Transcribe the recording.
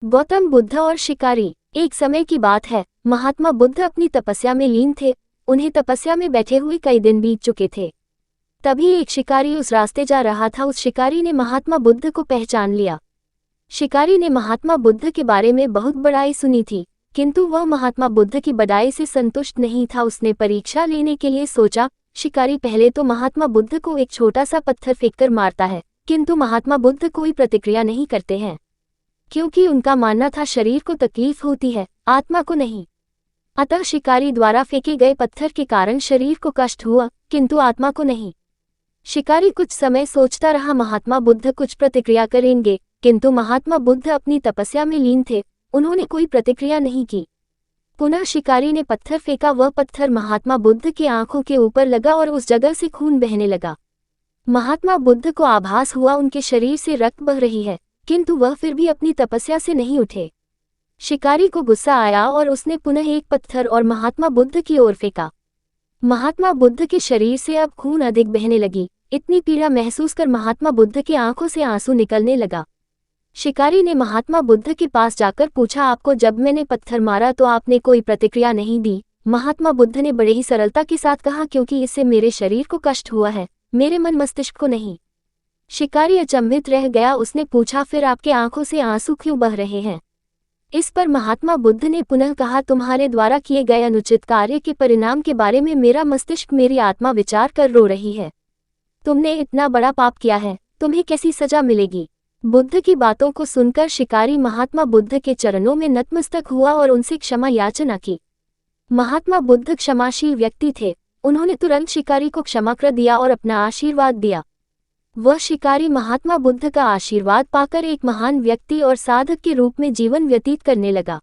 गौतम बुद्ध और शिकारी। एक समय की बात है, महात्मा बुद्ध अपनी तपस्या में लीन थे। उन्हें तपस्या में बैठे हुए कई दिन बीत चुके थे। तभी एक शिकारी उस रास्ते जा रहा था। उस शिकारी ने महात्मा बुद्ध को पहचान लिया। शिकारी ने महात्मा बुद्ध के बारे में बहुत बड़ाई सुनी थी, किंतु वह महात्मा बुद्ध की बड़ाई से संतुष्ट नहीं था। उसने परीक्षा लेने के लिए सोचा। शिकारी पहले तो महात्मा बुद्ध को एक छोटा सा पत्थर फेंककर मारता है, किंतु महात्मा बुद्ध कोई प्रतिक्रिया नहीं करते हैं, क्योंकि उनका मानना था शरीर को तकलीफ होती है, आत्मा को नहीं। अतः शिकारी द्वारा फेंके गए पत्थर के कारण शरीर को कष्ट हुआ, किंतु आत्मा को नहीं। शिकारी कुछ समय सोचता रहा, महात्मा बुद्ध कुछ प्रतिक्रिया करेंगे, किंतु महात्मा बुद्ध अपनी तपस्या में लीन थे। उन्होंने कोई प्रतिक्रिया नहीं की। पुनः शिकारी ने पत्थर फेंका। वह पत्थर महात्मा बुद्ध की आंखों के ऊपर लगा और उस जगह से खून बहने लगा। महात्मा बुद्ध को आभास हुआ उनके शरीर से रक्त बह रही है, किंतु वह फिर भी अपनी तपस्या से नहीं उठे। शिकारी को गुस्सा आया और उसने पुनः एक पत्थर और महात्मा बुद्ध की ओर फेंका। महात्मा बुद्ध के शरीर से अब खून अधिक बहने लगी। इतनी पीड़ा महसूस कर महात्मा बुद्ध की आंखों से आंसू निकलने लगा। शिकारी ने महात्मा बुद्ध के पास जाकर पूछा, आपको जब मैंने पत्थर मारा तो आपने कोई प्रतिक्रिया नहीं दी। महात्मा बुद्ध ने बड़े ही सरलता के साथ कहा, क्योंकि इससे मेरे शरीर को कष्ट हुआ है, मेरे मन मस्तिष्क को नहीं। शिकारी अचंभित रह गया। उसने पूछा, फिर आपके आंखों से आंसू क्यों बह रहे हैं? इस पर महात्मा बुद्ध ने पुनः कहा, तुम्हारे द्वारा किए गए अनुचित कार्य के परिणाम के बारे में मेरा मस्तिष्क, मेरी आत्मा विचार कर रो रही है। तुमने इतना बड़ा पाप किया है, तुम्हें कैसी सजा मिलेगी? बुद्ध की बातों को सुनकर शिकारी महात्मा बुद्ध के चरणों में नतमस्तक हुआ और उनसे क्षमा याचना की। महात्मा बुद्ध क्षमाशील व्यक्ति थे। उन्होंने तुरंत शिकारी को क्षमा कर दिया और अपना आशीर्वाद दिया। वह शिकारी महात्मा बुद्ध का आशीर्वाद पाकर एक महान व्यक्ति और साधक के रूप में जीवन व्यतीत करने लगा।